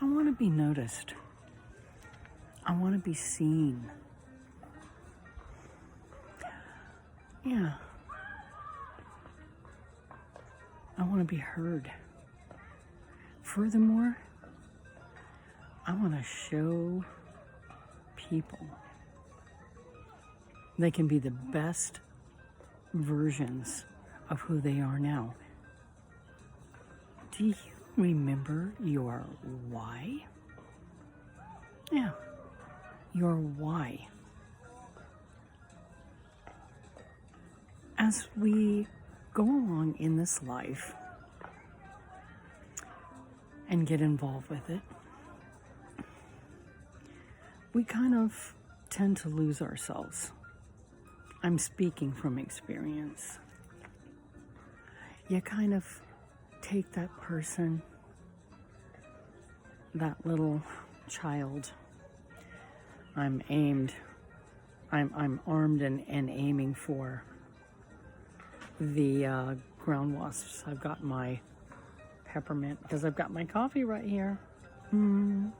I want to be noticed. I want to be seen. Yeah. I want to be heard. Furthermore, I want to show people they can be the best versions of who they are now. Do you remember your why? Yeah, your why. As we go along in this life and get involved with it, we kind of tend to lose ourselves. I'm speaking from experience. You kind of take that person, that little child. I'm armed and aiming for the ground wasps. I've got my peppermint because I've got my coffee right here. And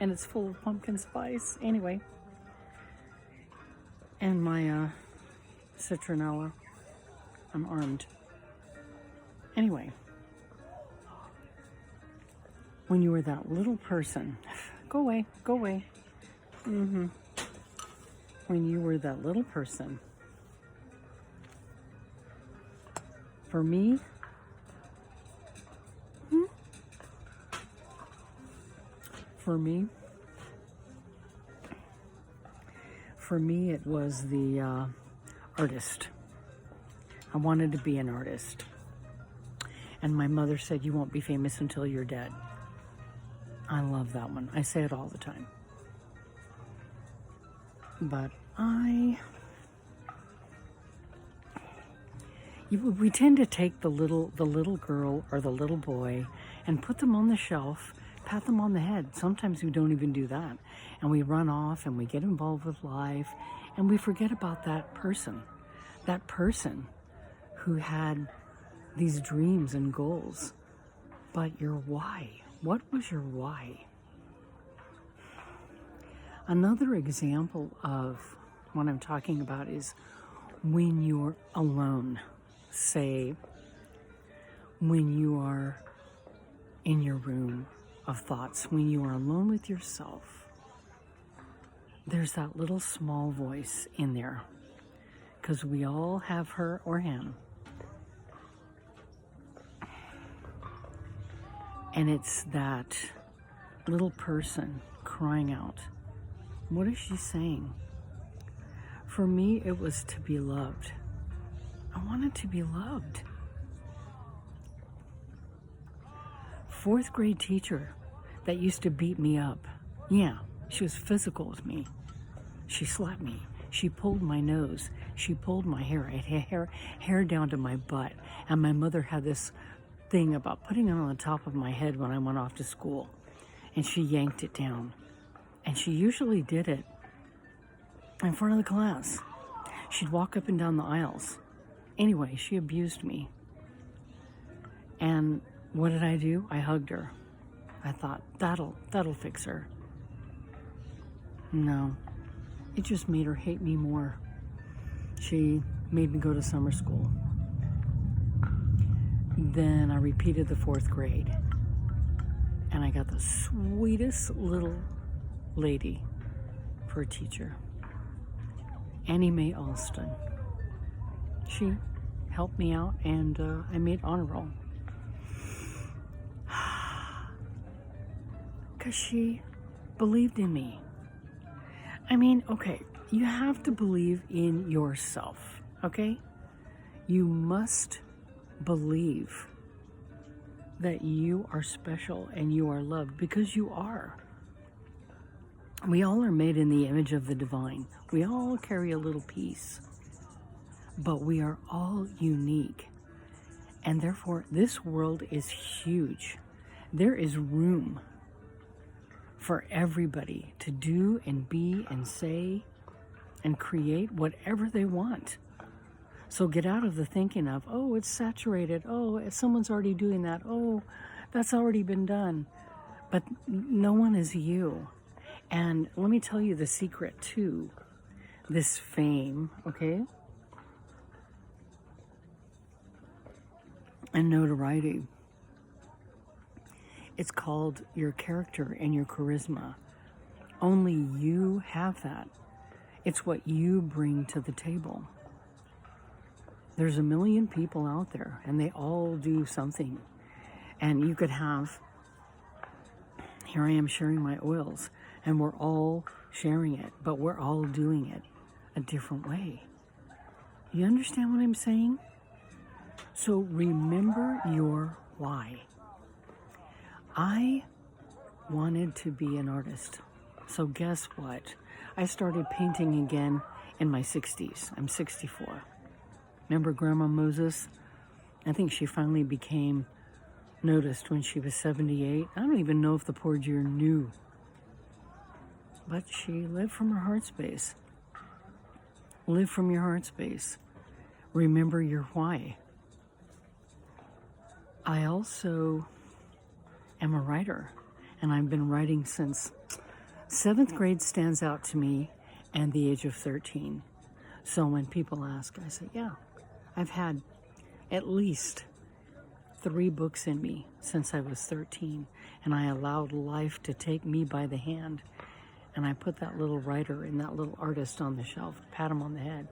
it's full of pumpkin spice. Anyway. And my citronella. I'm armed. Anyway. When you were that little person, go away, go away. When you were that little person, for me, for me, it was the artist. I wanted to be an artist. And my mother said, you won't be famous until you're dead. I love that one. I say it all the time. But we tend to take the little girl or the little boy and put them on the shelf, pat them on the head. Sometimes we don't even do that. And we run off and we get involved with life and we forget about that person who had these dreams and goals. But your why? What was your why? Another example of what I'm talking about is when you're alone. Say, when you are in your room of thoughts, when you are alone with yourself, there's that little small voice in there, because we all have her or him. And it's that little person crying out. What is she saying? For me, it was to be loved. I wanted to be loved. 4th grade teacher that used to beat me up. Yeah, she was physical with me. She slapped me. She pulled my nose. She pulled my hair. I had hair down to my butt. And my mother had this thing about putting it on the top of my head when I went off to school. And she yanked it down. And she usually did it in front of the class. She'd walk up and down the aisles. Anyway, she abused me. And what did I do? I hugged her. I thought, that'll fix her. No, it just made her hate me more. She made me go to summer school. Then I repeated the 4th grade. And I got the sweetest little lady for a teacher. Annie Mae Alston. She helped me out and I made honor roll. Because she believed in me. I mean, okay, you have to believe in yourself, okay? You must believe that you are special and you are loved, because you are. We all are made in the image of the divine. We all carry a little piece, but we are all unique. And therefore, this world is huge. There is room for everybody to do and be and say and create whatever they want. So get out of the thinking of, oh, it's saturated. Oh, someone's already doing that. Oh, that's already been done. But no one is you. And let me tell you the secret to this fame, okay? And notoriety. It's called your character and your charisma. Only you have that. It's what you bring to the table. There's a million people out there, and they all do something. And you could have, here I am sharing my oils, and we're all sharing it, but we're all doing it a different way. You understand what I'm saying? So remember your why. I wanted to be an artist. So guess what? I started painting again in my 60s. I'm 64. Remember Grandma Moses? I think she finally became noticed when she was 78. I don't even know if the poor dear knew. But she lived from her heart space. Live from your heart space. Remember your why. I also am a writer, and I've been writing since 7th grade stands out to me, and the age of 13. So when people ask, I say, yeah, I've had at least 3 books in me since I was 13, and I allowed life to take me by the hand, and I put that little writer and that little artist on the shelf, pat him on the head,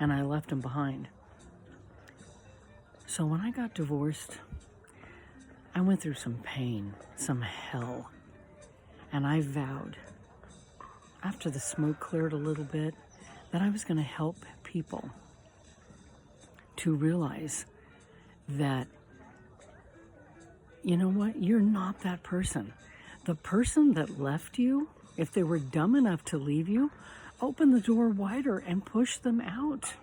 and I left him behind. So when I got divorced, I went through some pain, some hell, and I vowed, after the smoke cleared a little bit, that I was going to help people to realize that, you know what, you're not that person. The person that left you, if they were dumb enough to leave you, open the door wider and push them out.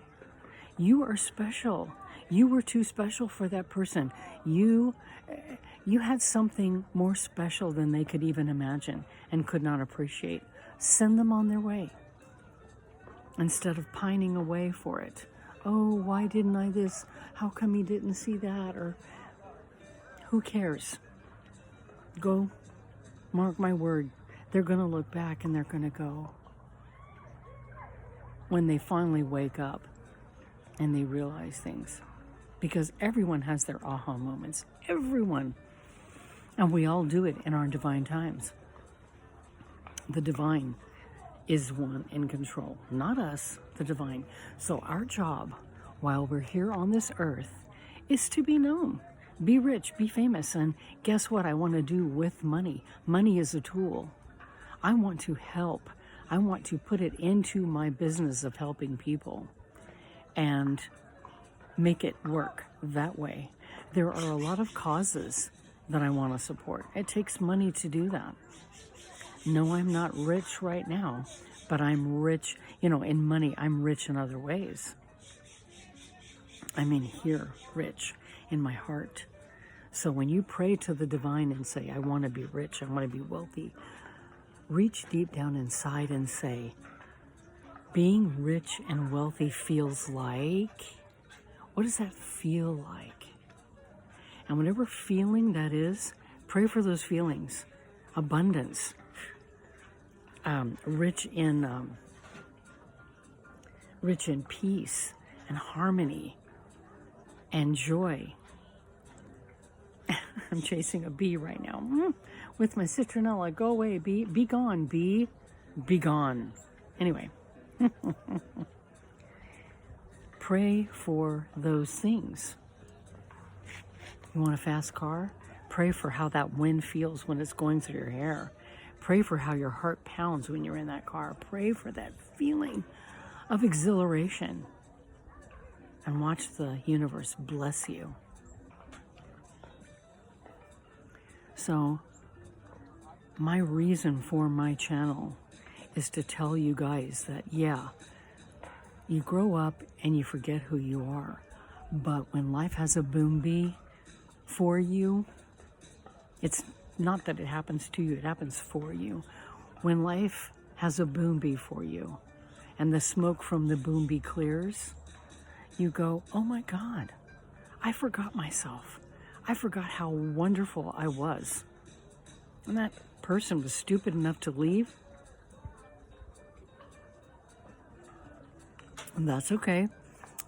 You are special. You were too special for that person. You had something more special than they could even imagine and could not appreciate. Send them on their way instead of pining away for it. Oh, why didn't I this? How come he didn't see that? Or who cares? Go, mark my word. They're going to look back and they're going to go, when they finally wake up and they realize things. Because everyone has their aha moments. Everyone. And we all do it in our divine times. The divine is one in control, not us, the divine. So our job while we're here on this earth is to be known, be rich, be famous. And guess what I want to do with money? Money is a tool. I want to help. I want to put it into my business of helping people and make it work that way. There are a lot of causes that I want to support. It takes money to do that. No, I'm not rich right now, but I'm rich, in money. I'm rich in other ways. I'm in here, rich in my heart. So when you pray to the divine and say, I want to be rich, I want to be wealthy, reach deep down inside and say, being rich and wealthy feels like, what does that feel like? And whatever feeling that is, pray for those feelings. Abundance. Rich in peace and harmony and joy. I'm chasing a bee right now with my citronella. Go away, bee. Be gone, bee. Be gone. Anyway. Pray for those things. You want a fast car? Pray for how that wind feels when it's going through your hair. Pray for how your heart pounds when you're in that car. Pray for that feeling of exhilaration. And watch the universe bless you. So, my reason for my channel is to tell you guys that, yeah, you grow up and you forget who you are. But when life has a boom bee for you, it's not that it happens to you, it happens for you. When life has a boom bee for you and the smoke from the boom bee clears, you go, oh my God, I forgot myself. I forgot how wonderful I was. And that person was stupid enough to leave. And that's okay.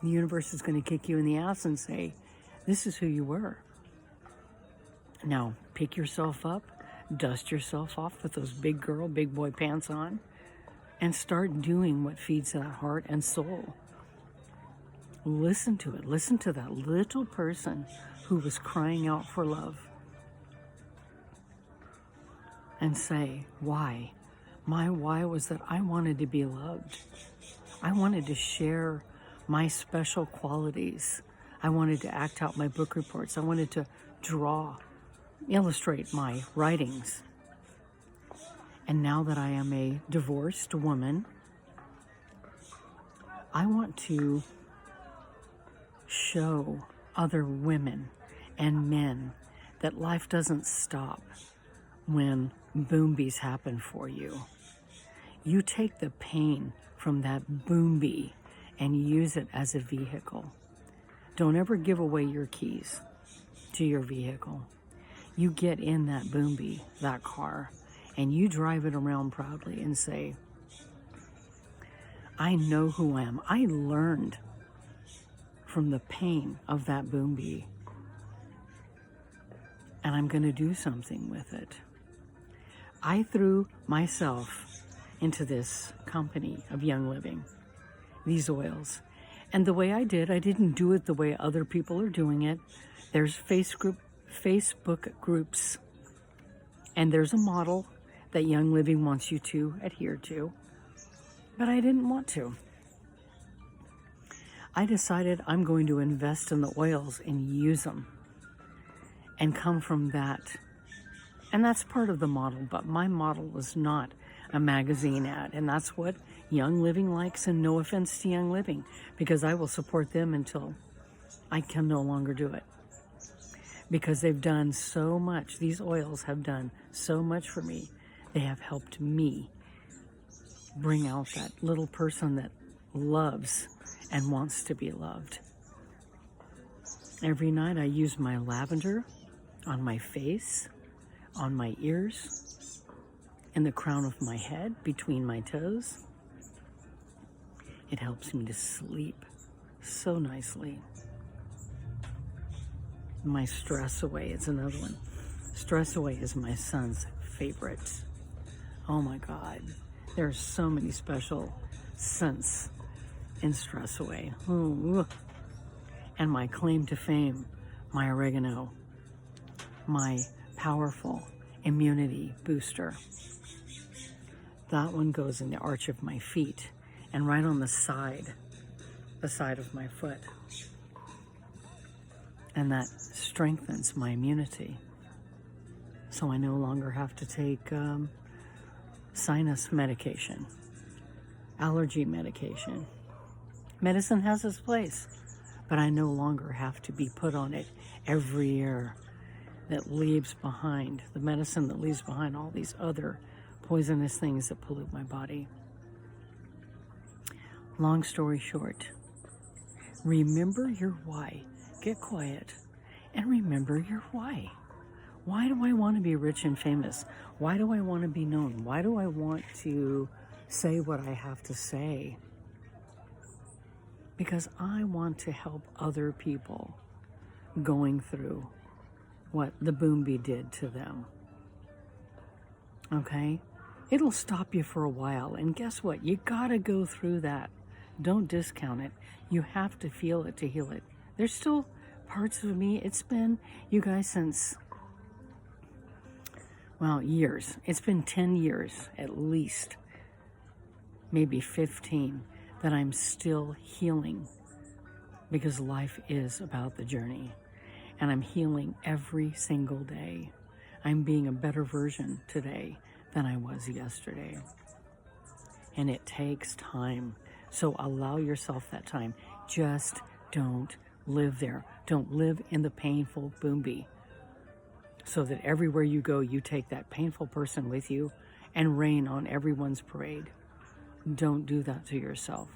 The universe is going to kick you in the ass and say, this is who you were. Now, pick yourself up, dust yourself off with those big girl, big boy pants on, and start doing what feeds that heart and soul. Listen to it. Listen to that little person who was crying out for love. And say, why? My why was that I wanted to be loved. I wanted to share my special qualities. I wanted to act out my book reports. I wanted to draw, illustrate my writings. And now that I am a divorced woman, I want to show other women and men that life doesn't stop when boombies happen for you. You take the pain from that boomby and use it as a vehicle. Don't ever give away your keys to your vehicle. You get in that boomby, that car, and you drive it around proudly and say, I know who I am. I learned from the pain of that boomby, and I'm going to do something with it. I threw myself into this company of Young Living, these oils. And the way I didn't do it the way other people are doing it. There's Facebook groups, and there's a model that Young Living wants you to adhere to, but I didn't want to. I decided I'm going to invest in the oils and use them and come from that. And that's part of the model, but my model was not a magazine ad, and that's what Young Living likes, and no offense to Young Living, because I will support them until I can no longer do it. Because they've done so much. These oils have done so much for me. They have helped me bring out that little person that loves and wants to be loved. Every night I use my lavender on my face, on my ears, in the crown of my head, between my toes. It helps me to sleep so nicely. My Stress Away is another one. Stress Away is my son's favorite. Oh my God. There are so many special scents in Stress Away. Ooh. And my claim to fame, my oregano, my powerful immunity booster. That one goes in the arch of my feet and right on the side of my foot. And that strengthens my immunity. So I no longer have to take sinus medication, allergy medication. Medicine has its place, but I no longer have to be put on it every year. That leaves behind, the medicine that leaves behind all these other poisonous things that pollute my body. Long story short, remember your why. Get quiet and remember your why. Why do I want to be rich and famous? Why do I want to be known? Why do I want to say what I have to say? Because I want to help other people going through what the boomby did to them. Okay? It'll stop you for a while, and guess what? You gotta go through that. Don't discount it. You have to feel it to heal it. There's still parts of me. It's been, you guys, since, well, years. It's been 10 years at least, maybe 15, that I'm still healing, because life is about the journey. And I'm healing every single day. I'm being a better version today than I was yesterday. And it takes time. So allow yourself that time. Just don't live there. Don't live in the painful boomby. So that everywhere you go, you take that painful person with you and rain on everyone's parade. Don't do that to yourself.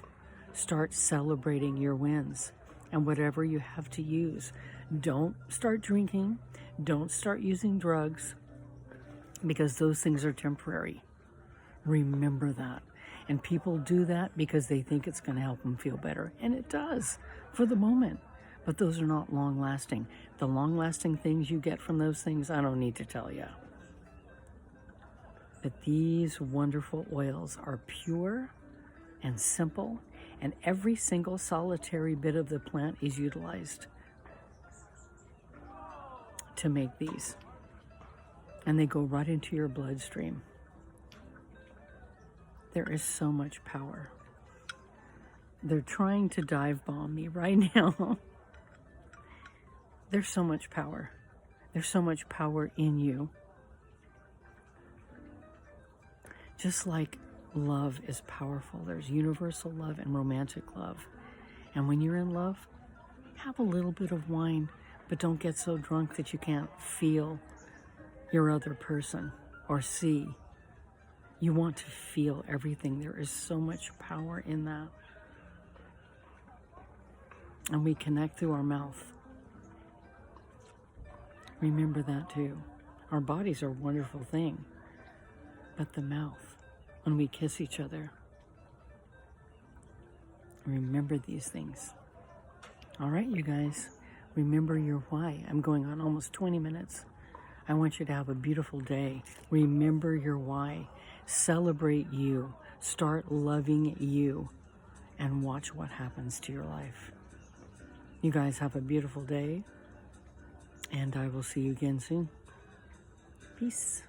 Start celebrating your wins and whatever you have to use. Don't start drinking. Don't start using drugs. because those things are temporary. Remember that. And people do that because they think it's going to help them feel better. And it does for the moment. But those are not long-lasting. The long-lasting things you get from those things, I don't need to tell you. But these wonderful oils are pure and simple, and every single solitary bit of the plant is utilized to make these. And they go right into your bloodstream. There is so much power. They're trying to dive bomb me right now. There's so much power. There's so much power in you. Just like love is powerful, there's universal love and romantic love. And when you're in love, have a little bit of wine, but don't get so drunk that you can't feel your other person or see. You want to feel everything. There is so much power in that. And we connect through our mouth. Remember that too. Our bodies are a wonderful thing. But the mouth, when we kiss each other, remember these things. All right, you guys, remember your why. I'm going on almost 20 minutes. I want you to have a beautiful day. Remember your why. Celebrate you. Start loving you. And watch what happens to your life. You guys have a beautiful day. And I will see you again soon. Peace.